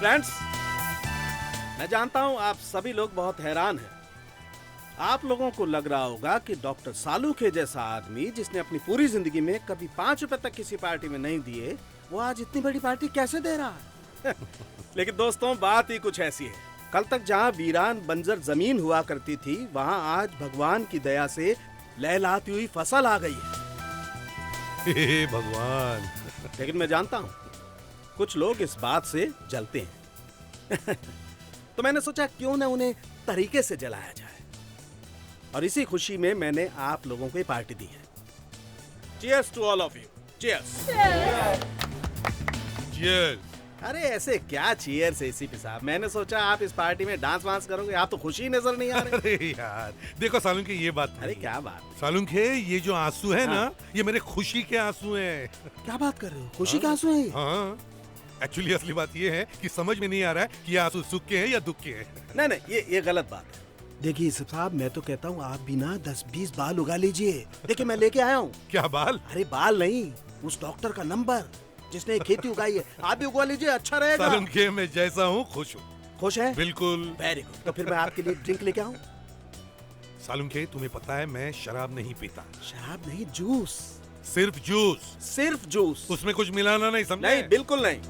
Friends, मैं जानता हूं आप सभी लोग बहुत हैरान हैं। आप लोगों को लग रहा होगा कि डॉक्टर सालूखे जैसा आदमी जिसने अपनी पूरी जिंदगी में कभी 5 रुपए तक किसी पार्टी में नहीं दिए, वो आज इतनी बड़ी पार्टी कैसे दे रहा है? लेकिन दोस्तों, बात ही कुछ ऐसी है। कल तक जहां वीरान बंजर जमीन हुआ करती थी, वहां आज भगवान की दया से लहलहाती हुई फसल आ गई है। हे भगवान। लेकिन मैं जानता हूं कुछ लोग इस बात से जलते हैं। तो मैंने सोचा क्यों न उन्हें तरीके से जलाया जाए, और इसी खुशी में मैंने आप लोगों को ये पार्टी दी है। Cheers to all of you. Cheers. Cheers. अरे ऐसे क्या चीयर्स एसीपी साहब, मैंने सोचा आप इस पार्टी में डांस वांस करोगे। आप तो खुशी नजर नहीं आ रहे। अरे यार देखो सालुंखे, ये बात अरे क्या बात, सालुंखे, ये जो आंसू है ना, हाँ। ये मेरे खुशी के आंसू हैं। क्या बात कर रहे हो? खुशी का आंसू है? हाँ, एक्चुअली असली बात ये है कि समझ में नहीं आ रहा है कि ये आंसू सुख के हैं या दुख के हैं। नहीं, ये गलत बात है। देखिए साहब, मैं तो कहता हूँ आप भी ना 10-20 बाल उगा लीजिए। देखिए मैं लेके आया हूँ। क्या बाल? अरे बाल नहीं, उस डॉक्टर का नंबर जिसने खेती उगाई है। आप भी उगा लीजिए, अच्छा रहेगा। सालुंखे, मैं जैसा हूँ खुश हूँ। खुश है? बिल्कुल। Very good. तो फिर मैं आपके लिए ड्रिंक लेके आऊँ? सालुंखे, तुम्हें पता है मैं शराब नहीं पीता। शराब नहीं, जूस। सिर्फ जूस। सिर्फ जूस। उसमें कुछ मिलाना नहीं, समझे? नहीं, बिल्कुल नहीं।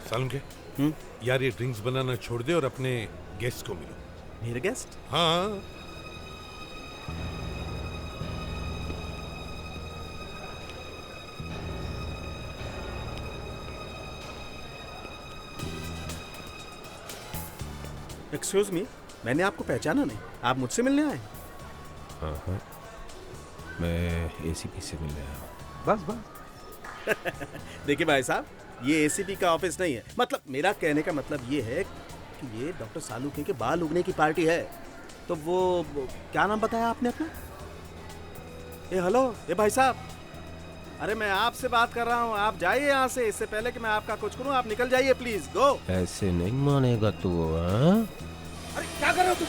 सालुंखे, यार ये ड्रिंक्स बनाना छोड़ दे और अपने गेस्ट को मिलो। मेरे गेस्ट? हाँ। एक्सक्यूज मी, मैंने आपको पहचाना नहीं। आप मुझसे मिलने आए? हाँ, मैं एसीपी से मिलने आया हूँ। बस। देखिए भाई साहब, ये एसीपी का ऑफिस नहीं है। मतलब मेरा कहने का मतलब ये है कि ये डॉक्टर सालूखे के बाल उगने की पार्टी है। तो वो क्या नाम बताया आपने अपना? हेलो, भाई साहब, अरे मैं आपसे बात कर रहा हूँ। आप जाइए यहाँ से, इससे पहले कि मैं आपका कुछ करूँ। आप निकल जाइए प्लीज, गो। ऐसे नहीं मानेगा तू, हाँ? अरे क्या कर रहे हो तुम?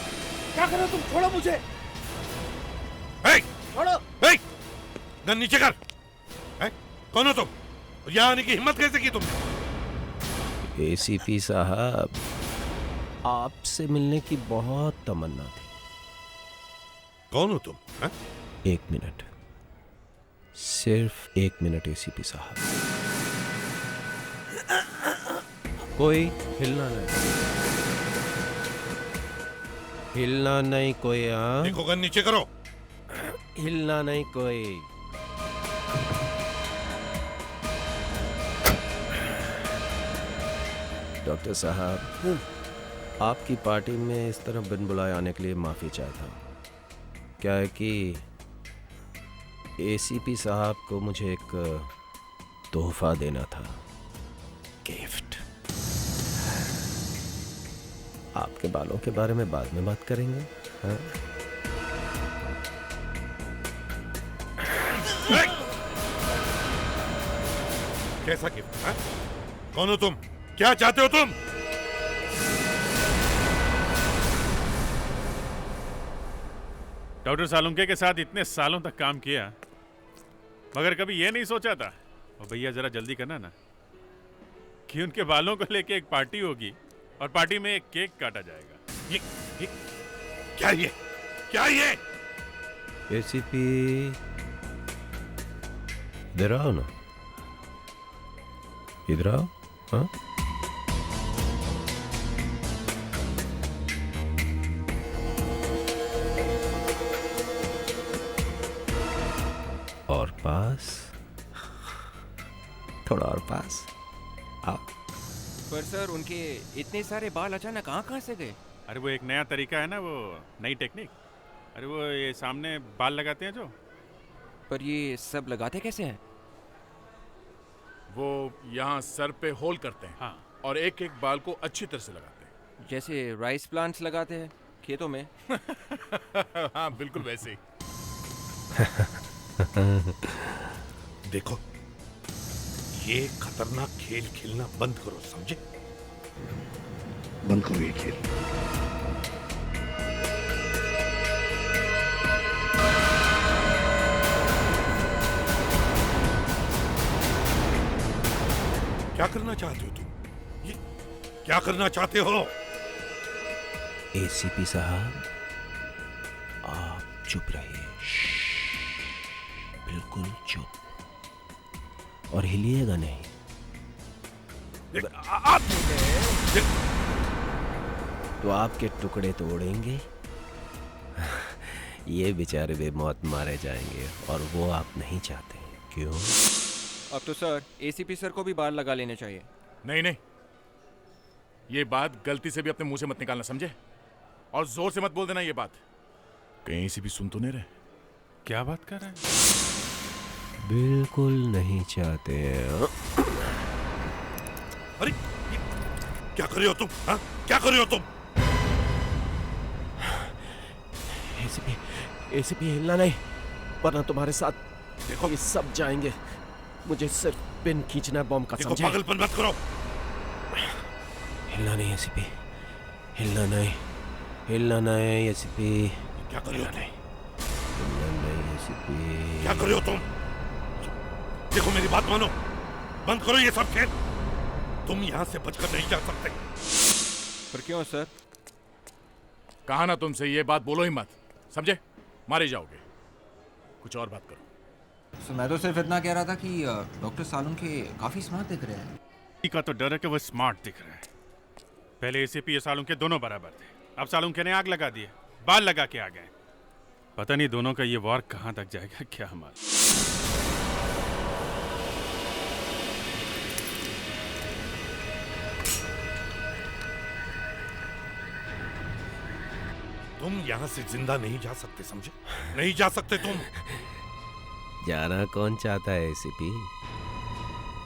क्या कर रहे हो तुम? छोड़ो मुझे, छोड़ो। गन नीचे कर। कौन हो तुम? यहाँ आने की हिम्मत कैसे की तुमने? एसीपी साहब, आपसे मिलने की बहुत तमन्ना थी। कौन हो तुम? एक मिनट, सिर्फ 1 मिनट एसीपी साहब। कोई हिलना नहीं, हिलना नहीं कोई। हाँ, देखो, गन नीचे करो। हिलना नहीं कोई। डॉक्टर साहब, आपकी पार्टी में इस तरह बिन बुलाए आने के लिए माफ़ी चाहता हूँ। क्या है कि एसीपी साहब को मुझे एक तोहफा देना था, गिफ्ट। आपके बालों के बारे में बाद में बात करेंगे, हाँ? कैसा गिफ्ट? कौन हो तुम? क्या चाहते हो तुम? डॉक्टर सालुंखे के साथ इतने सालों तक काम किया, मगर कभी ये नहीं सोचा था, और भैया जरा जल्दी करना ना, कि उनके बालों को लेके एक पार्टी होगी और पार्टी में एक केक काटा जाएगा। ये क्या ये? एसीपी, इधर आओ ना, इधर आओ। हाँ, और पास, थोड़ा और पास आओ। पर सर, उनके इतने सारे बाल अचानक कहाँ से गए? अरे वो एक नया तरीका है ना, वो नई टेक्निक। अरे वो ये सामने बाल लगाते हैं जो। पर ये सब लगाते कैसे हैं? वो यहाँ सर पे होल करते हैं, हाँ। और एक एक बाल को अच्छी तरह से लगाते हैं। जैसे राइस प्लांट्स लगाते हैं खेतों में। हाँ, बिल्कुल वैसे ही। देखो, ये खतरनाक खेल खेलना बंद करो, समझे? बंद करो ये खेल। क्या करना चाहते हो तुम? ये क्या करना चाहते हो? एसीपी साहब, आप चुप रहिए, बिल्कुल चुप, और हिलिएगा नहीं। तो आपके टुकड़े तोड़ेंगे, ये बेचारे बेमौत मारे जाएंगे, और वो आप नहीं चाहते। क्यों? अब तो सर एसीपी सर को भी बाल लगा लेने चाहिए। नहीं नहीं, ये बात गलती से भी अपने मुंह से मत निकालना, समझे? और जोर से मत बोल देना ये बात, कहीं एसीपी सुन तो नहीं रहे। क्या बात कर रहे हैं? बिल्कुल नहीं चाहते हैं। अरे ये क्या कर रहे हो तुम? हाँ? क्या कर रहे हो तुम? एसीपी हिलना नहीं, वरना तुम्हारे साथ देखो, ये सब जाएंगे। मुझे सिर्फ पिन खींचना है बॉम्ब का, देखो, समझे? पागलपन मत करो। हिलना नहीं एसीपी, हिलना नहीं, हिलना नहीं एसीपी, क्या कर रहे हो तुम? हिलना नहीं एसीपी। क्या कर रहे हो तुम? देखो मेरी बात मानो, बंद करो ये सब खेल। तुम यहां से बचकर नहीं जा सकते। पर क्यों सर? कहा ना तुमसे ये बात बोलो ही मत, समझे? मारे जाओगे। कुछ और बात करो। तो मैं तो सिर्फ इतना कह रहा था कि डॉक्टर सालुंखे काफी स्मार्ट दिख रहे हैं। का तो डर है कि वो स्मार्ट दिख रहा है। पहले एसीपी सालुंखे दोनों बराबर थे, अब सालुंखे ने आग लगा दी है, बाल लगा के आ गए। पता नहीं दोनों का ये वॉर कहां तक जाएगा, क्या मालूम। तुम यहां से जिंदा नहीं जा सकते, समझे? नहीं जा सकते तुम। जाना कौन चाहता है एसीपी?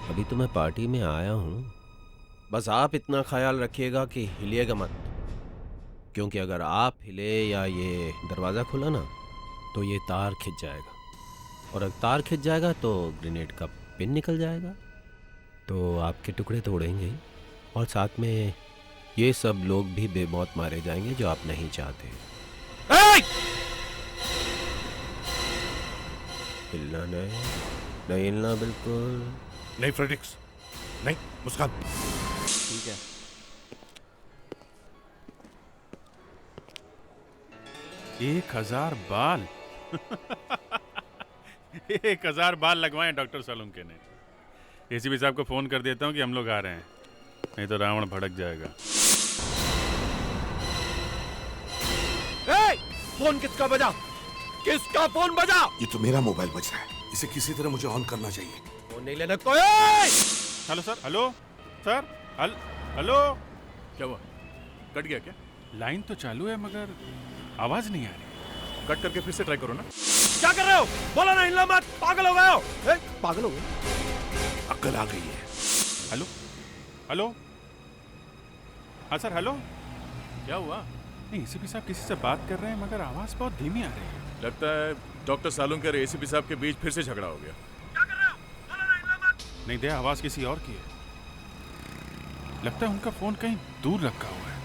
अभी तो मैं पार्टी में आया हूं। बस आप इतना ख्याल रखिएगा कि हिलिएगा मत, क्योंकि अगर आप हिले या ये दरवाज़ा खुला ना तो ये तार खिंच जाएगा, और अगर तार खिंच जाएगा तो ग्रेनेड का पिन निकल जाएगा, तो आपके टुकड़े तोड़ेंगे, और साथ में ये सब लोग भी बेमौत मारे जाएंगे जो आप नहीं चाहते। हिलना नहीं, नहीं हिलना बिल्कुल नहीं फ्रेडिक्स, नहीं। मुस्कान, ठीक है। 1000 बाल 1000 बाल लगवाए डॉक्टर सालुंखे ने। एसीपी साहब को फोन कर देता हूँ कि हम लोग आ रहे हैं, नहीं तो रावण भड़क जाएगा। फोन किसका बजा? किसका फोन बजा? ये तो मेरा मोबाइल बज रहा है, इसे किसी तरह मुझे ऑन करना चाहिए। फोन नहीं लेना कोई। Hello sir, hello sir, hello. क्या हुआ? कट गया क्या? लाइन तो चालू है मगर आवाज नहीं आ रही। कट करके फिर से ट्राई करो ना। क्या कर रहे हो? बोला ना हिलना मत। पागल हो गए हो? पागल हो गए? अक्ल आ गई है। हेलो हेलो, हाँ सर, हेलो। क्या हुआ? नहीं, एसीपी साहब किसी से बात कर रहे हैं मगर आवाज बहुत धीमी आ रही है। लगता है डॉक्टर सालुंखे और एसीपी साहब के बीच फिर से झगड़ा हो गया। नहीं दे, आवाज किसी और की है। लगता है उनका फोन कहीं दूर रखा हुआ है।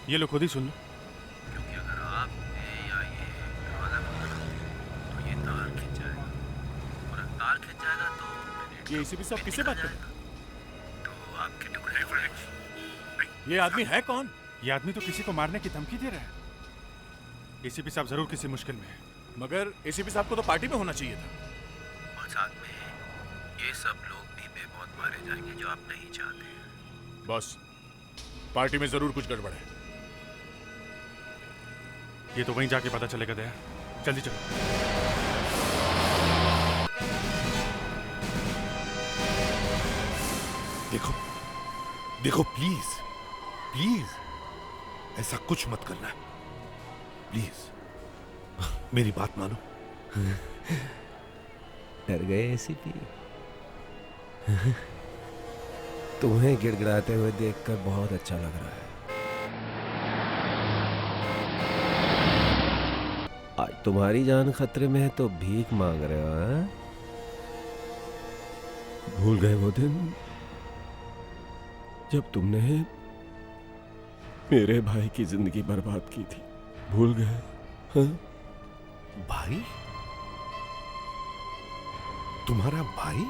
ये लो, खुद ही सुन लो। क्योंकि अगर आप या ये दरवाजा खोला तो ये तार खिंच जाएगा, और अगर तार खिंच जाएगा तो ये एसीपी साहब किससे बात कर रहे हैं? तो आपके टुकड़े टुकड़े। ये आदमी है कौन? ये आदमी तो किसी को मारने की धमकी दे रहा है। एसीपी साहब जरूर किसी मुश्किल में है। मगर एसीपी साहब को तो पार्टी में होना चाहिए था। और साथ में ये सब लोग भी बेमौत मारे जाएंगे जो आप नहीं चाहते। बॉस, पार्टी में जरूर कुछ गड़बड़ है। ये तो वहीं जाके पता चलेगा दया, जल्दी चलो। देखो देखो, प्लीज प्लीज ऐसा कुछ मत करना, प्लीज। मेरी बात मानो। डर गए एसीपी? तुम्हें गिड़गिड़ाते हुए देखकर बहुत अच्छा लग रहा है। आज तुम्हारी जान खतरे में है तो भीख मांग रहे हो, हाँ? भूल गए वो दिन जब तुमने मेरे भाई की जिंदगी बर्बाद की थी? भूल गए? हाँ? भाई? तुम्हारा भाई?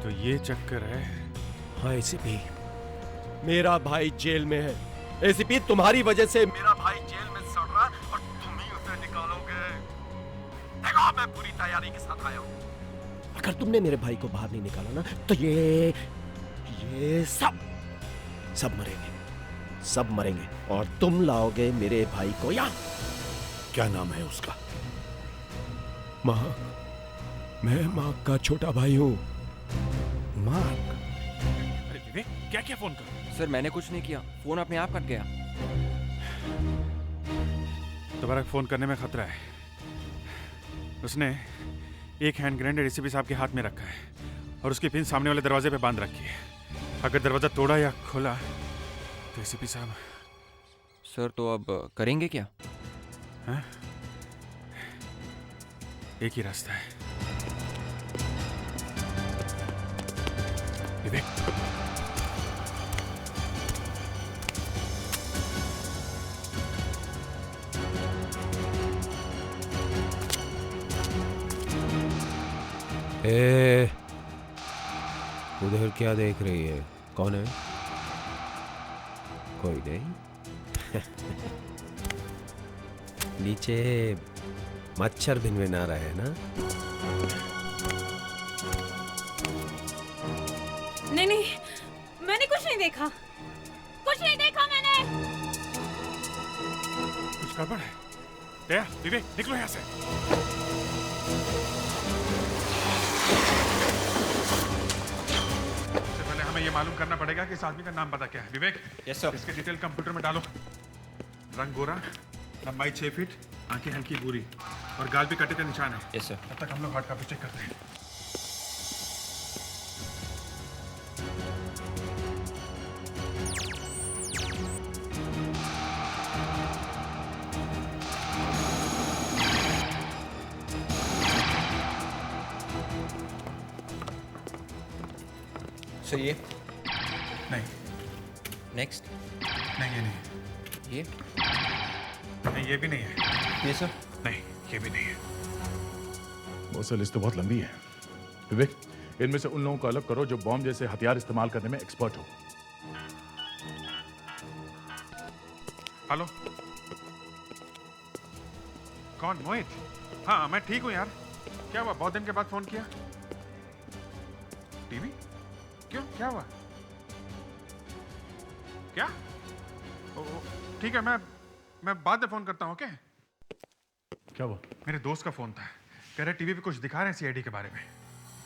तो ये चक्कर है। हाँ एसीपी, मेरा भाई जेल में है। एसीपी, तुम्हारी वजह से मेरा भाई जेल में सड़ रहा और तुम ही उसे निकालोगे। देखो, मैं पूरी तैयारी के साथ आया हूँ। अगर तुमने मेरे भाई को बाहर नहीं निकाला ना तो ये सब मरेंगे और तुम लाओगे मेरे भाई को यहाँ। क्या नाम है उसका? मार्क। मैं मार्क का छोटा भाई हूँ। मार्क? अरे विवेक, क्या क्या फोन कर? सर मैंने कुछ नहीं किया, फोन अपने आप कट गया। दोबारा फोन करने में खतरा है। उसने एक हैंड ग्रेनेड एसीपी साहब के हाथ में रखा है और उसकी पिन सामने वाले दरवाजे पे बांध रखी है। अगर दरवाजा तोड़ा या खोला तो एसीपी साहब। सर तो अब करेंगे क्या? हाँ? एक ही रास्ता है विवेक। उधर क्या देख रही है? कौन है? कोई नहीं। नीचे मच्छर भिनभिना रहे हैं ना? नहीं, मैंने कुछ नहीं देखा। मैंने। कुछ गड़बड़ है। दया, विवेक, निकलो यहाँ से। सबसे पहले हमें ये मालूम करना पड़ेगा कि इस आदमी का नाम पता क्या है। विवेक, यस सर। इसके डिटेल कंप्यूटर में डालो। रंग गोरा, लंबाई 6 फीट, आंखें हल्की भूरी और गाल पे कटे का निशान है। Yes sir. तब तक हम लोग हार्ड कॉपी चेक करते हैं। सर ये नहीं नेक्स्ट। नहीं, ये नहीं, ये नहीं, ये भी नहीं है। ये सर। नहीं, ये भी नहीं है। वो सर लिस्ट तो बहुत लंबी है। विवेक, इनमें से उन लोगों को अलग करो जो बॉम्ब जैसे हथियार इस्तेमाल करने में एक्सपर्ट हो। हेलो, कौन? मोहित? हाँ, मैं ठीक हूँ यार। क्या हुआ? बहुत दिन के बाद फोन किया। टीवी? क्यों, क्या हुआ? क्या? ठीक है, मैं बाद में फोन करता हूँ। ओके? क्या हुआ? मेरे दोस्त का फोन था, कह रहे टीवी पे कुछ दिखा रहे हैं सीआईडी के बारे में।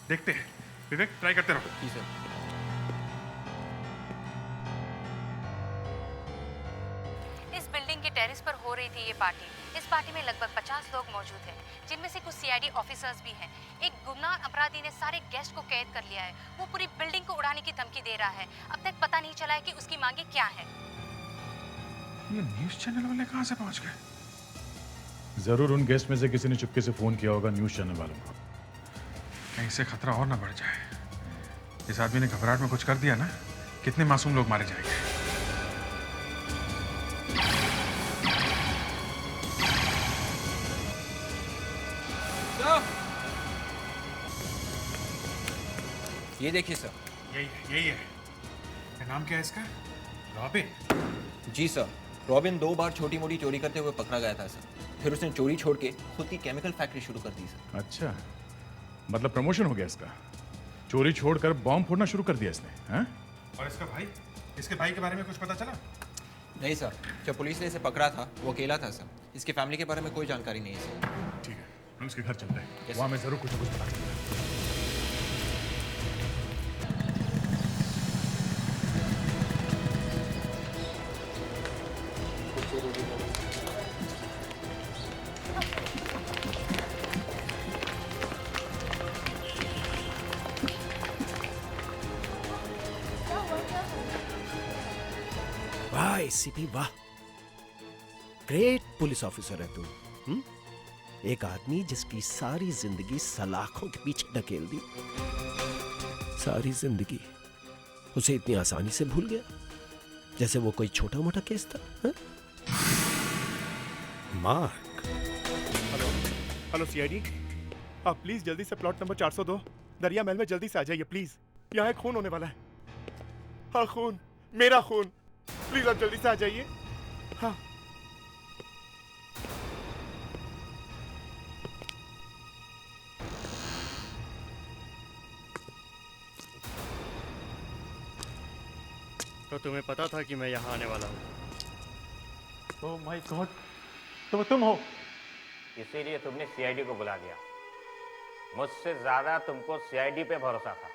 देखते हैं। विवेक, ट्राई करते रहो। जी सर। इस बिल्डिंग के टेरेस पर हो रही थी ये पार्टी। इस पार्टी में लगभग 50 लोग मौजूद हैं, जिनमें से कुछ सीआईडी ऑफिसर्स भी हैं। एक गुमनाम अपराधी ने सारे गेस्ट को कैद कर लिया है। वो पूरी बिल्डिंग को उड़ाने की धमकी दे रहा है। अब तक पता नहीं चला है कि उसकी मांगे क्या है। ये न्यूज चैनल वाले कहाँ से पहुंच गए? जरूर उन गेस्ट में से किसी ने चुपके से फोन किया होगा न्यूज चैनल वालों को। कहीं से खतरा और ना बढ़ जाए। इस आदमी ने घबराहट में कुछ कर दिया ना, कितने मासूम लोग मारे जाएंगे। ये देखिए सर। यही है। क्या नाम क्या है इसका? रॉबिन? जी सर। रॉबिन 2 बार छोटी मोटी चोरी करते हुए पकड़ा गया था सर। फिर उसने चोरी छोड़ के खुद की केमिकल फैक्ट्री शुरू कर दी सर। अच्छा, मतलब प्रमोशन हो गया इसका। चोरी छोड़कर बॉम्ब फोड़ना शुरू कर दिया इसने। हाँ? और इसका भाई? इसके भाई के बारे में कुछ पता चला? नहीं सर, जब पुलिस ने इसे पकड़ा था वो अकेला था सर। इसकी फैमिली के बारे में कोई जानकारी नहीं है सर। ठीक है, हम उसके घर चलते हैं। Yes, वहाँ मैं जरूर कुछ ना कुछ पता करूंगा। वाह एसीपी वाह, ग्रेट पुलिस ऑफिसर है तू। एक आदमी जिसकी सारी जिंदगी सलाखों के पीछे ढकेल दी, सारी जिंदगी उसे इतनी आसानी से भूल गया जैसे वो कोई छोटा मोटा केस था। हा? मार्क, हेलो सीआईडी, आप प्लीज जल्दी से प्लॉट नंबर 402 दरिया महल में जल्दी से आ जाइए प्लीज। यहाँ एक खून होने वाला है। हाँ खून, मेरा खून। प्लीज आप जल्दी से आ जाइए। हाँ तो तुम्हें पता था कि मैं यहाँ आने वाला हूँ। ओह माय गॉड, तो तुम हो। इसीलिए तुमने सीआईडी को बुला लिया। मुझसे ज्यादा तुमको सीआईडी पे भरोसा था।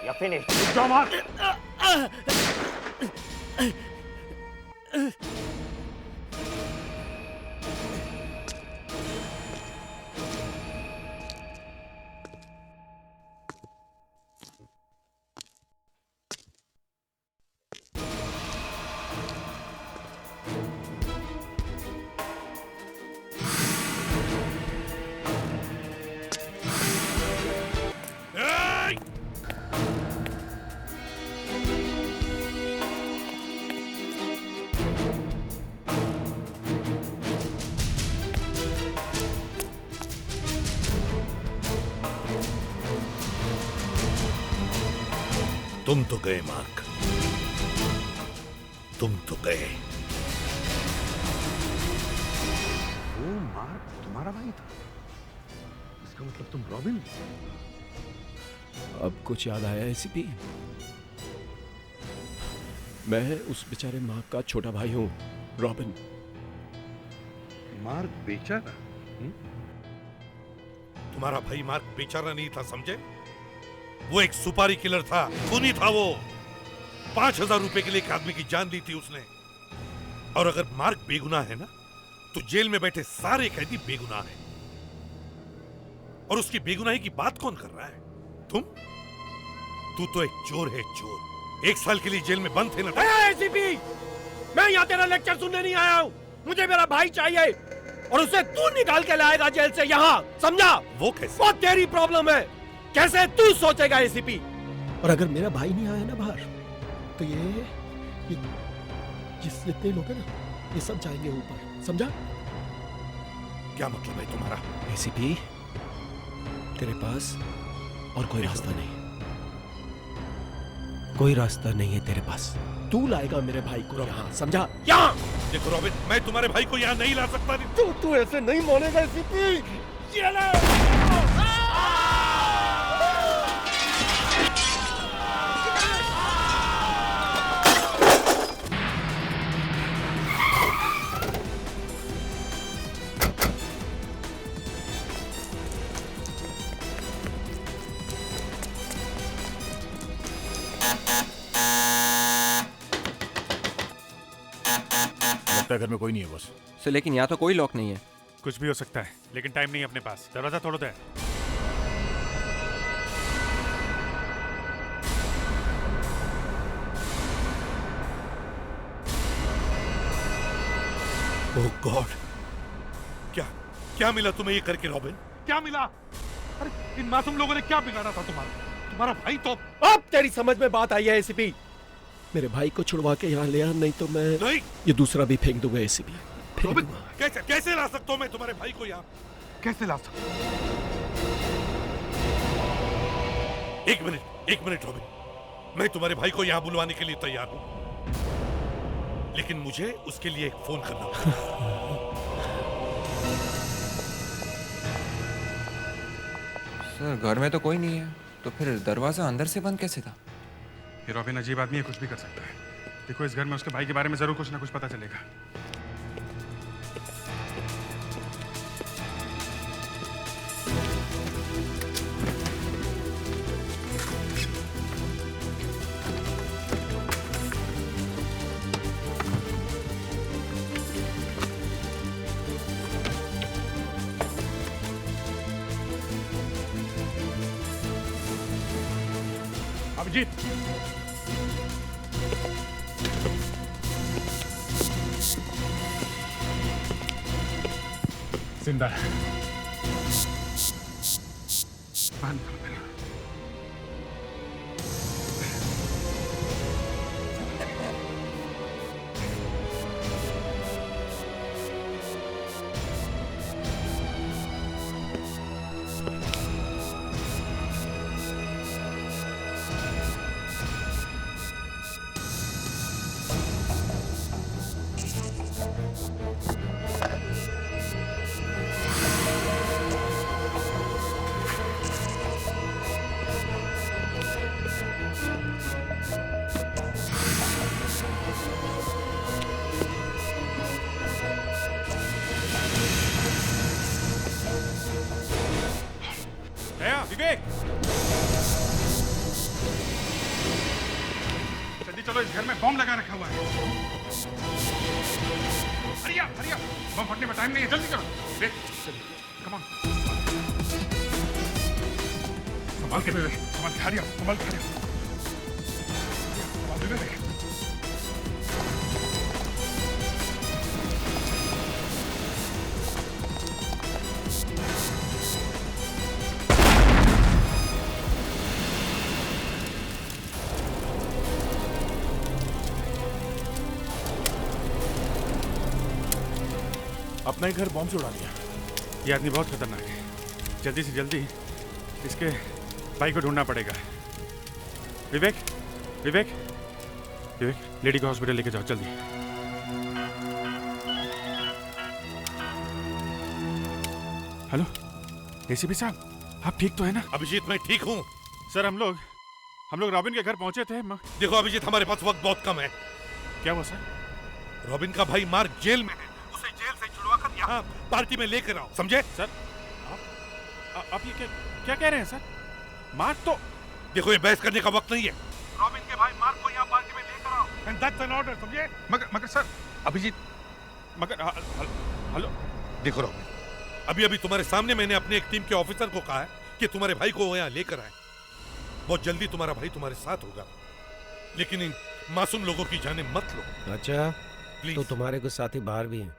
या फिनिश। तुम तो गए मार्क, तुम तो गए। वो मार्क तुम्हारा भाई था? इसका मतलब तुम रॉबिन? अब कुछ याद आया एसीपी? मैं उस बेचारे मार्क का छोटा भाई हूँ, रॉबिन। मार्क बेचारा? तुम्हारा भाई मार्क बेचारा नहीं था, समझे? वो एक सुपारी किलर था, खूनी था वो। 5,000 रुपए के लिए एक आदमी की जान ली थी उसने। और अगर मार्क बेगुनाह है ना, तो जेल में बैठे सारे कैदी बेगुनाह हैं। और उसकी बेगुनाही की बात कौन कर रहा है? तुम? तू तो एक चोर है, चोर। 1 साल के लिए जेल में बंद थे ना। एसीपी, मैं यहाँ तेरा लेक्चर सुनने नहीं आया हूँ। मुझे मेरा भाई चाहिए और उसे तू निकाल के लाएगा जेल से यहाँ, समझा? वो कैसे? वो तेरी प्रॉब्लम है। कैसे तू सोचेगा एसीपी? और अगर मेरा भाई नहीं आया ना बाहर, तो ये जितने लोग हैं ना, ये सब जाएंगे ऊपर, समझा? क्या मतलब है तुम्हारा? एसीपी, तेरे पास और कोई रास्ता नहीं, कोई रास्ता नहीं है तेरे पास। तू लाएगा मेरे भाई को यहाँ, समझा? यहाँ। देखो रॉबिन, मैं तुम्हारे भाई को यहाँ नहीं ला सकता। तू ऐसे नहीं मानेगा एसीपी। ये ले। लगता है घर में कोई नहीं है बस। सर लेकिन यहाँ तो कोई लॉक नहीं है। कुछ भी हो सकता है, लेकिन टाइम नहीं है अपने पास। दरवाजा तोड़ दे। ओह गॉड, क्या मिला तुम्हें ये करके रॉबिन? क्या मिला? अरे इन मासूम लोगों ने क्या बिगाड़ा था तुम्हारा भाई तो। अब तेरी समझ में बात आई है एसीपी। मेरे भाई को छुड़वा के यहाँ ले आ, नहीं तो मैं नहीं, ये दूसरा भी फेंक दूंगा एसीपी। कैसे ला सकता हूँ मैं तुम्हारे भाई को यहाँ? कैसे ला सकता हूँ? एक मिनट रॉबिन, मैं तुम्हारे भाई को यहाँ बुलवाने के लिए तैयार हूँ, लेकिन मुझे उसके लिए एक फोन करना होगा। सर घर में तो कोई नहीं है, तो फिर दरवाजा अंदर से बंद कैसे था? ये रॉबिन अजीब आदमी है, कुछ भी कर सकता है। देखो इस घर में उसके भाई के बारे में जरूर कुछ ना कुछ पता चलेगा। अभिजीत, जिंदा है। विवेक, जल्दी चलो, इस घर में बम लगा रखा हुआ है। हरिया हरिया, बम फटने में टाइम नहीं है, जल्दी करो। विवेक, कम ऑन, संभाल के विवेक, संभाल के हरिया, संभाल के हरिया, संभाल के विवेक। अपना ही घर बॉम्ब से उड़ा दिया। ये आदमी बहुत खतरनाक है, जल्दी से जल्दी इसके भाई को ढूंढना पड़ेगा। विवेक, विवेक, विवेक, लेडी को हॉस्पिटल लेके जाओ जल्दी। हेलो एसीपी साहब, आप ठीक तो है ना? अभिजीत, मैं ठीक हूँ सर। हम लोग रॉबिन के घर पहुंचे थे। देखो अभिजीत, हमारे पास वक्त बहुत कम है। क्या हुआ सर? रॉबिन का भाई मार्क जेल में है, उसे जेल से छुड़वा कर यहाँ पार्टी में लेकर आओ, समझे? सर आप ये क्या कह रहे हैं सर? मार्क तो, देखो ये बहस करने का वक्त नहीं है। रॉबिन के भाई मार्क को यहाँ पार्टी में लेकर आओ, एंड दैट्स एन ऑर्डर, समझे? मगर सर, अभिजीत, मगर हेलो, देखो रॉबिन, अभी तुम्हारे सामने मैंने अपने एक टीम के ऑफिसर को कहा है कि तुम्हारे भाई को यहाँ लेकर आए। बहुत जल्दी तुम्हारा भाई तुम्हारे साथ होगा, लेकिन इन मासूम लोगों की जाने मत लो। अच्छा, तो तुम्हारे कुछ साथी बाहर भी हैं।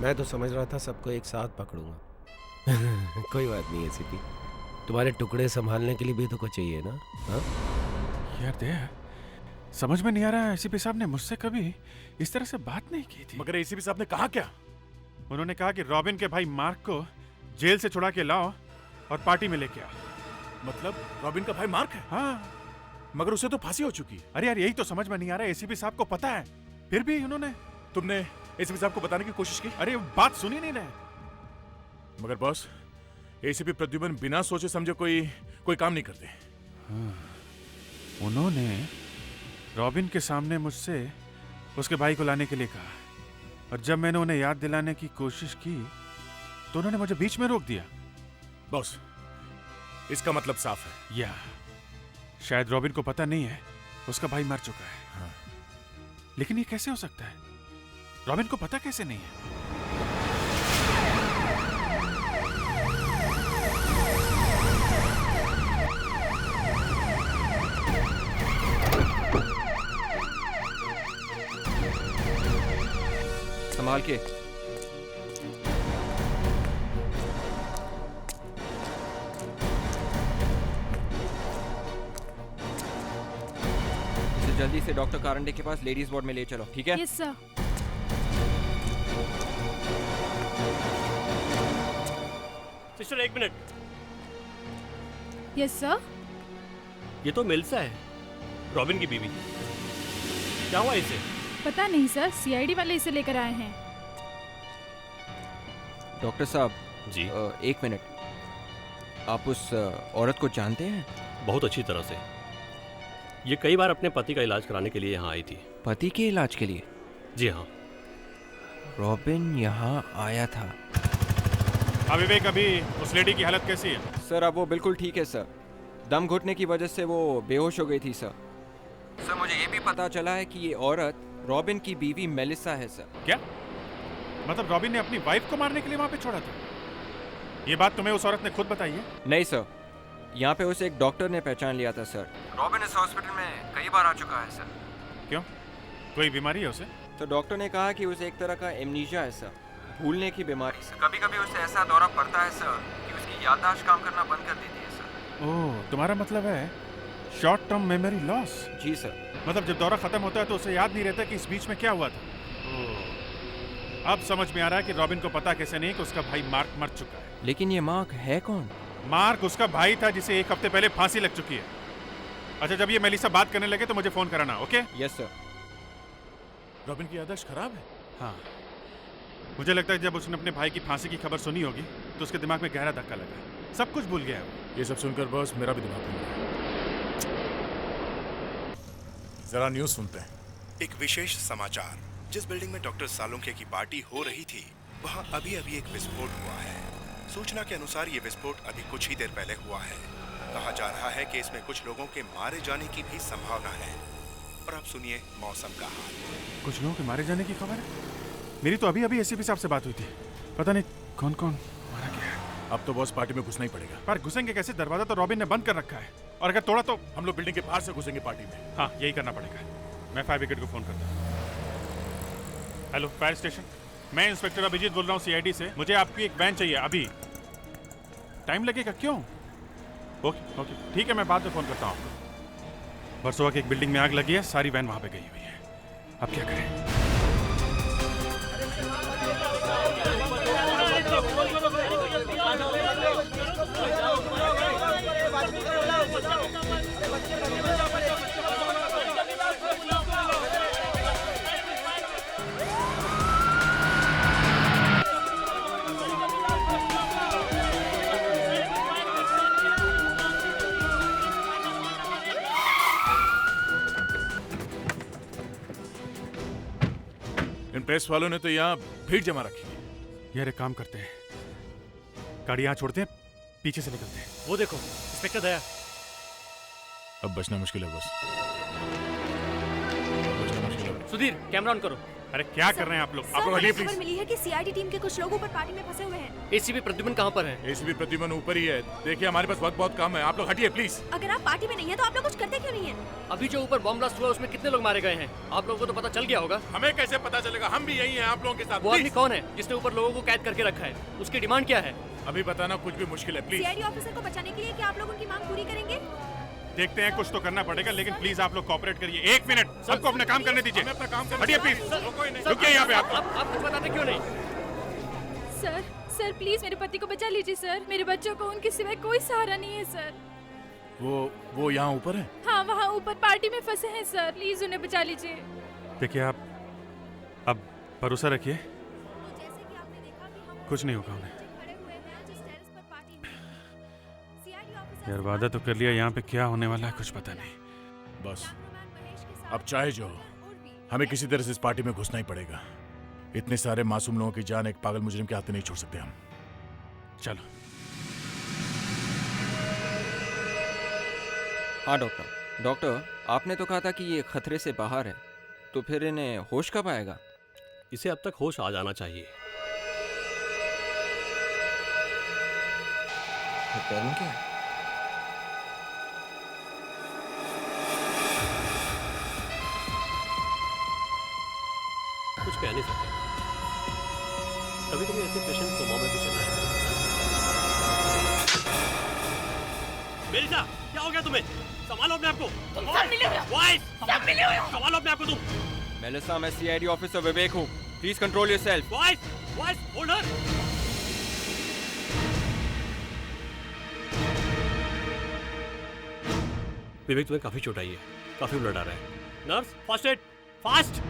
मैं तो समझ रहा था सबको एक साथ पकड़ूंगा। कोई बात नहीं एसीपी, तुम्हारे टुकड़े संभालने के लिए भी तो कुछ चाहिए ना? हाँ यार दे, समझ में नहीं आ रहा है, एसीपी साहब ने मुझसे कभी इस तरह से बात नहीं की थी। मगर एसीपी साहब ने कहा क्या? उन्होंने कहा कि रॉबिन के भाई मार्क को जेल से छुड़ा के लाओ और पार्टी में लेके आओ। मतलब रॉबिन का भाई मार्क है? हाँ, मगर उसे तो फांसी हो चुकी है। अरे यार, यही तो समझ में नहीं आ रहा है, एसीपी साहब को पता है, फिर भी उन्होंने। तुमने एसीपी साहब को बताने की कोशिश की? अरे बात सुनी नहीं रहे। मगर बॉस, एसीपी प्रद्युमन बिना सोचे समझे कोई काम नहीं करते। उन्होंने रॉबिन के सामने मुझसे उसके भाई को लाने के लिए कहा, और जब मैंने उन्हें याद दिलाने की कोशिश की तो उन्होंने मुझे बीच में रोक दिया। बॉस, इसका मतलब साफ है, या शायद रॉबिन को पता नहीं है उसका भाई मर चुका है। हाँ। लेकिन ये कैसे हो सकता है? रॉबिन को पता कैसे नहीं है? संभाल के। इसे जल्दी से डॉक्टर कारंडे के पास लेडीज वार्ड में ले चलो, ठीक है? Yes sir. सिस्टर एक मिनट। Yes sir. ये तो मेल्सा है, रॉबिन की बीवी। क्या हुआ इसे? पता नहीं सर, सीआईडी वाले इसे लेकर आए हैं। डॉक्टर साहब जी, 1 मिनट। आप उस औरत को जानते हैं? बहुत अच्छी तरह से। ये कई बार अपने पति का इलाज कराने के लिए यहाँ आई थी। पति के इलाज के लिए? जी हाँ। रॉबिन यहाँ आया था। विवेक, अभी उस लेडी की हालत कैसी है? सर अब वो बिल्कुल ठीक है सर। दम घुटने की वजह से वो बेहोश हो गई थी सर। सर मुझे ये भी पता चला है कि ये औरत रॉबिन की बीवी मेलिसा है सर। क्या मतलब रॉबिन ने अपनी वाइफ को मारने के लिए वहाँ पे छोड़ा था? ये बात तुम्हें उस औरत ने खुद बताई है? नहीं सर, यहाँ पे उसे एक डॉक्टर ने पहचान लिया था सर। रॉबिन इस हॉस्पिटल में कई बार आ चुका है सर। क्यों, कोई बीमारी है उसे? तो डॉक्टर ने कहा कि उसे एक तरह का एमनीशिया है सर, भूलने की बीमारी सर। कभी कभी उसे ऐसा दौरा पड़ता है सर कि उसकी याददाश्त काम करना बंद कर देती है सर। ओह, तुम्हारा मतलब है शॉर्ट टर्म मेमोरी लॉस? जी सर। मतलब जब दौरा खत्म होता है तो उसे याद नहीं रहता कि इस बीच में क्या हुआ था। अब समझ में आ रहा है कि रॉबिन को पता कैसे नहीं कि उसका भाई मार्क मर चुका है। लेकिन ये मार्क है कौन? मार्क उसका भाई था जिसे 1 हफ्ते पहले फांसी लग चुकी है। अच्छा, जब ये मेलिसा बात करने लगे तो मुझे फोन कराना, ओके? Yes sir. रॉबिन की याददाश्त खराब है? हाँ, मुझे लगता है जब उसने अपने भाई की फांसी की खबर सुनी होगी तो उसके दिमाग में गहरा धक्का लगा, सब कुछ भूल गया है। ये सब सुनकर बस मेरा भी दिमाग घूम गया। जरा न्यूज़ सुनते हैं। एक विशेष समाचार। जिस बिल्डिंग में डॉक्टर सालुंखे की पार्टी हो रही थी वहां अभी अभी एक विस्फोट हुआ है। सूचना के अनुसार ये विस्फोट अभी कुछ ही देर पहले हुआ है। कहा जा रहा है कि इसमें कुछ लोगों के मारे जाने की भी संभावना है। और अब सुनिए मौसम का हाल। कुछ लोगों के मारे जाने की खबर है? मेरी तो अभी अभी एसीपी साहब से बात हुई थी, पता नहीं कौन कौन मारा गया है। अब तो बॉस पार्टी में घुसना ही पड़ेगा। पर घुसेंगे कैसे? दरवाजा तो रॉबिन ने बंद कर रखा है, और अगर तोड़ा तो हम लोग बिल्डिंग के बाहर से घुसेंगे पार्टी में। हाँ, यही करना पड़ेगा। मैं फायर ब्रिगेड को फोन करता हूँ। हेलो फायर स्टेशन, मैं इंस्पेक्टर अभिजीत बोल रहा हूँ सीआईडी से। मुझे आपकी एक वैन चाहिए अभी। टाइम लगेगा? क्यों? ओके ओके ठीक है, मैं बाद में फोन करता हूँ आपको। वर्सोवा की एक बिल्डिंग में आग लगी है, सारी वैन वहाँ पे गई हुई है। अब क्या करें? इन प्रेस वालों ने तो यहाँ भीड़ जमा रखी है। यार एक काम करते हैं, गाड़ी यहाँ छोड़ते हैं, पीछे से निकलते हैं। वो देखो इंस्पेक्टर दया। अब बचना मुश्किल है बस। सुधीर कैमरा ऑन करो। अरे क्या कर रहे हैं आप लोग? आप लोग हटिए खबर प्लीज। मिली है कि सीआईडी टीम के कुछ लोग ऊपर पार्टी में फंसे हुए हैं। एसीपी प्रद्युमन कहाँ पर है? एसीपी प्रद्युमन ऊपर ही है। देखिए हमारे पास वक्त बहुत कम है, आप लोग हटिए प्लीज। अगर आप पार्टी में नहीं है तो आप लोग कुछ करते क्यों नहीं है? अभी जो ऊपर बॉम्ब ब्लास्ट हुआ उसमें कितने लोग मारे गए हैं? आप लोगों को तो पता चल गया होगा। हमें कैसे पता चलेगा? हम भी यही हैं आप लोगों के साथ। वो आदमी कौन है जिसने ऊपर लोगों को कैद करके रखा है? उसकी डिमांड क्या है? अभी बताना कुछ भी मुश्किल है, प्लीज। सीआईडी ऑफिसर को बचाने के लिए क्या आप लोग उनकी मांग पूरी करेंगे? देखते हैं, कुछ तो करना पड़ेगा, लेकिन प्लीज आप लोग कोऑपरेट करिए। 1 मिनट, सबको अपना काम करने दीजिए। अपना काम हटिए प्लीज, रुकिए यहाँ पे। आप कुछ बताते क्यों नहीं? सर सर प्लीज मेरे पति को बचा लीजिए सर। मेरे बच्चों को उनके सिवाय कोई सहारा नहीं है सर। वो यहाँ ऊपर है? हाँ, वहाँ ऊपर पार्टी में फंसे हैं सर, प्लीज उन्हें बचा लीजिए। देखिए आप अब भरोसा रखिए, कुछ नहीं होगा उन्हें। यार वादा तो कर लिया, यहाँ पे क्या होने वाला है कुछ पता नहीं। बस अब चाहे जो हो, हमें किसी तरह से इस पार्टी में घुसना ही पड़ेगा। इतने सारे मासूम लोगों की जान एक पागल मुजरिम के हाथ नहीं छोड़ सकते हम। चलो। हाँ डॉक्टर, आपने तो कहा था कि ये खतरे से बाहर है, तो फिर इन्हें होश कब आएगा? इसे अब तक होश आ जाना चाहिए। क्या? कुछ कह नहीं सकते, कभी कभी ऐसे पेशेंट कोमा में भी चला है। मेलिसा, क्या हो गया तुम्हें? संभालो अपने आप को। सब मिले हुए हो। वाइस, सब मिले हुए हो। संभालो अपने आप को तुम। मेलिसा, मैं सीआईडी ऑफिसर विवेक हूँ। Please control yourself. वाइस, होल्ड हर। विवेक तुम्हें काफी चोट आई है, काफी ब्लड आ रहा है। Nurse, first aid, fast.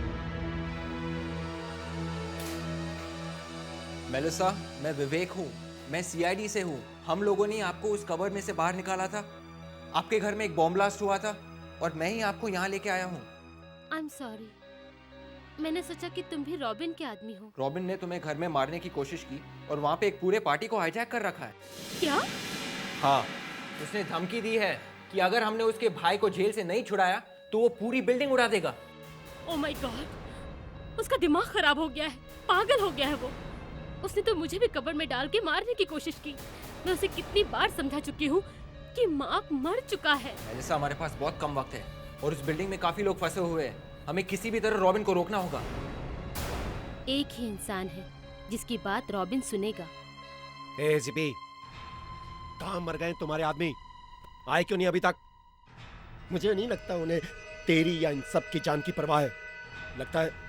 Melissa, मैं विवेक हूँ, मैं सीआईडी से हूँ। हम लोगों ने आपको उस कबर में से बाहर निकाला था। आपके घर में एक बॉम्ब ब्लास्ट हुआ था और मैं ही आपको यहाँ लेके आया हूँ। I am sorry. मैंने सोचा कि तुम भी रॉबिन के आदमी हो। रॉबिन ने तुम्हें घर में मारने की कोशिश की और वहाँ पे एक पूरे पार्टी को हाईजैक कर रखा है। क्या? हाँ, उसने धमकी दी है कि अगर हमने उसके भाई को जेल से नहीं छुड़ाया तो वो पूरी बिल्डिंग उड़ा देगा। ओह माय गॉड, उसका दिमाग खराब हो गया है, पागल हो गया है वो। उसने तो मुझे भी कब्र में डाल के मारने की कोशिश की। मैं उसे कितनी बार समझा चुकी हूँ कि मार्क मर चुका है। मेलिसा, हमारे पास बहुत कम वक्त है और उस बिल्डिंग में काफी लोग फंसे हुए हैं। हमें किसी भी तरह रॉबिन को रोकना होगा। एक ही इंसान है जिसकी बात रॉबिन सुनेगा। एसीपी, कहाँ मर गए तुम्हारे आदमी? आए क्यों नहीं अभी तक? मुझे नहीं लगता उन्हें तेरी या इन सब की जान की परवाह है। लगता है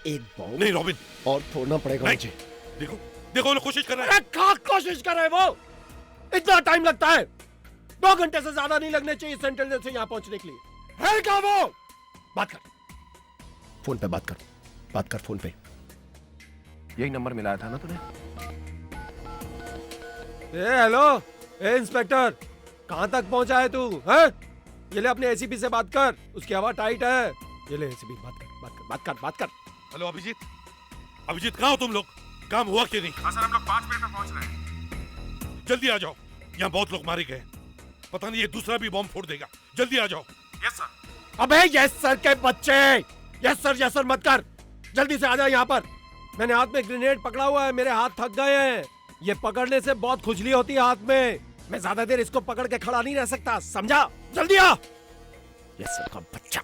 एक बॉम्ब नहीं रॉबिन, और फोड़ना पड़ेगा मुझे। देखो देखो, वो कोशिश कर रहे हैं। क्या कोशिश कर रहे हैं वो? इतना टाइम लगता है? 2 घंटे से ज्यादा नहीं लगने चाहिए सेंट्रल जेल से यहाँ पहुंचने के लिए। है क्या वो? बात कर, फोन पे बात कर, बात कर फोन पे। यही नंबर मिलाया था ना तूने? हेलो इंस्पेक्टर, कहां तक पहुंचा है तू? है ये ले अपने एसीपी से बात कर, उसकी हवा टाइट है। ये ले एसीपी, बात कर, बात कर, बात कर, बात कर। हेलो अभिजीत, अभिजीत कहाँ हो तुम लोग? काम हुआ कि नहीं? हाँ सर, हम लोग 5 मिनट में पहुंच रहे हैं। जल्दी आ जाओ, यहाँ बहुत लोग मारे गए। पता नहीं ये दूसरा भी बॉम्ब फोड़ देगा। जल्दी आ जाओ। Yes sir. अबे यस सर के बच्चे, यस सर मत कर, जल्दी से आ जा यहाँ पर। मैंने हाथ में ग्रेनेड पकड़ा हुआ है, मेरे हाथ थक गए हैं। ये पकड़ने से बहुत खुजली होती है हाथ में। मैं ज्यादा देर इसको पकड़ के खड़ा नहीं रह सकता, समझा? जल्दी आ। यस सर का बच्चा।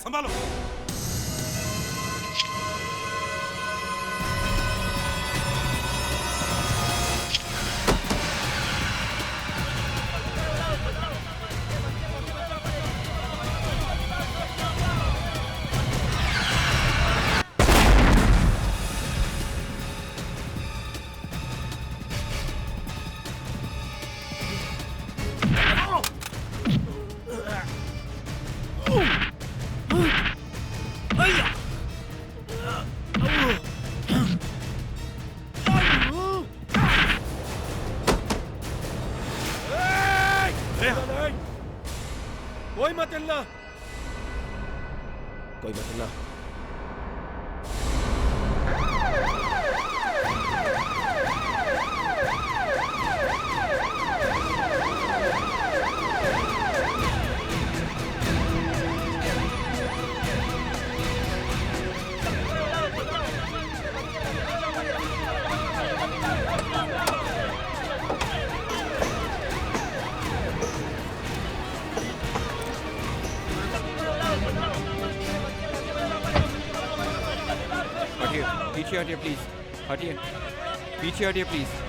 संभालो। कोई मत हिलना, कोई मत हिलना। पीछे हटिए प्लीज, हटिए, पीछे हटिए प्लीज।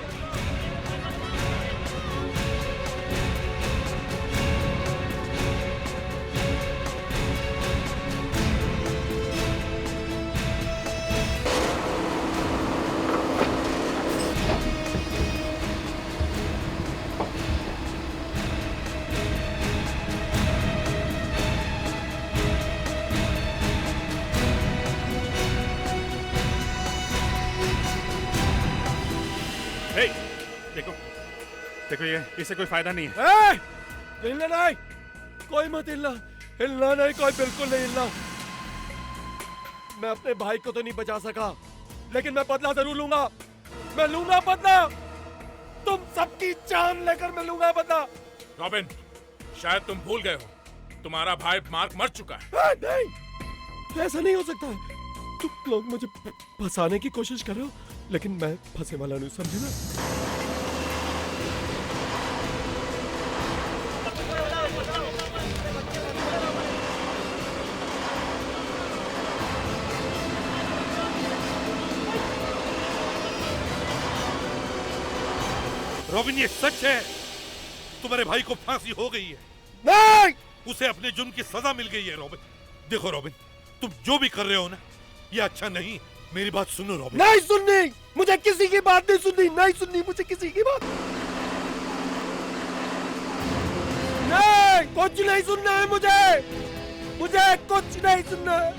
देखो ये इससे कोई फायदा नहीं है। हिलना नहीं, कोई मत हिलना, हिलना नहीं, कोई बिल्कुल नहीं हिलना। मैं अपने भाई को तो नहीं बचा सका, लेकिन मैं बदला जरूर लूंगा। मैं लूंगा बदला, तुम सबकी जान लेकर मैं लूंगा बदला। रॉबिन, शायद तुम भूल गए हो, तुम्हारा भाई मार्क मर चुका है। नहीं, ऐसा नहीं हो सकता है। तुम लोग मुझे फंसाने की कोशिश कर रहे हो, लेकिन मैं फंसे वाला नहीं, समझे ना? रॉबिन, ये सच है, तुम्हारे भाई को फांसी हो गई है। नहीं, उसे अपने जुर्म की सजा मिल गई है। रॉबिन देखो, रॉबिन तुम जो भी कर रहे हो ना, ये अच्छा नहीं। मेरी बात सुनो रॉबिन। नहीं सुननी, मुझे किसी की बात नहीं सुननी, नहीं सुननी मुझे किसी की बात। नहीं, कुछ नहीं सुनना है मुझे कुछ नहीं सुनना है।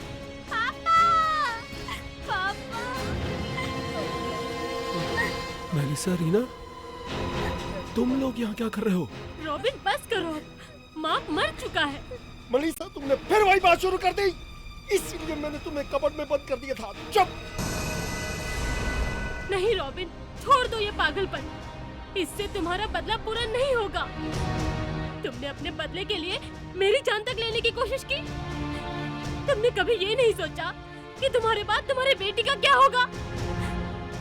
मेलिसा, रीना, तुम लोग यहाँ क्या कर रहे हो? रॉबिन बस करो, मार्क मर चुका है। मेलिसा, तुमने फिर वही बात शुरू कर दी, इसीलिए मैंने तुम्हें कबर्ड में बंद कर दिया था। चुप। नहीं रॉबिन, छोड़ दो ये पागलपन, इससे तुम्हारा बदला पूरा नहीं होगा। तुमने अपने बदले के लिए मेरी जान तक लेने की कोशिश की। तुमने कभी ये नहीं सोचा कि तुम्हारे बाद तुम्हारे बेटी का क्या होगा।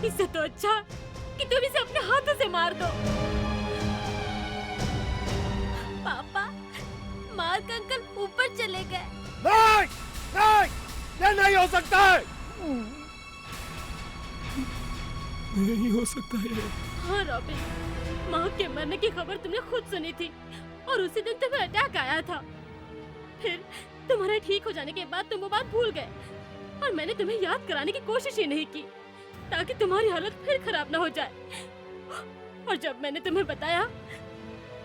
इससे तो अच्छा कि तुम इसे अपने हाथों से मार दो। पापा, मार्क अंकल ऊपर चले गए। नहीं, नहीं, ये नहीं हो सकता है। नहीं हो सकता है। हाँ रॉबिन, माँ के मरने की खबर तुमने खुद सुनी थी और उसी दिन तुम्हें अटैक आया था। फिर तुम्हारे ठीक हो जाने के बाद तुम वो बात भूल गए और मैंने तुम्हें याद कराने की कोशिश ही नहीं की ताकि तुम्हारी हालत फिर खराब ना हो जाए। और जब मैंने तुम्हें बताया,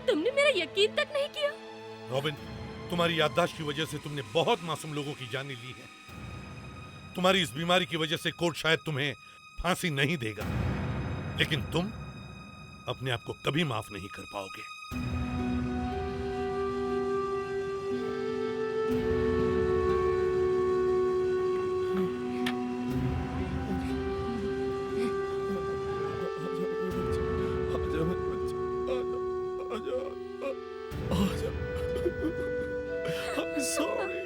तुमने मेरा यकीन तक नहीं किया। रॉबिन, तुम्हारी याददाश्त की वजह से तुमने बहुत मासूम लोगों की जानें ली है। तुम्हारी इस बीमारी की वजह से कोर्ट शायद तुम्हें फांसी नहीं देगा, लेकिन तुम अपने आप को कभी माफ नहीं कर पाओगे। sorry.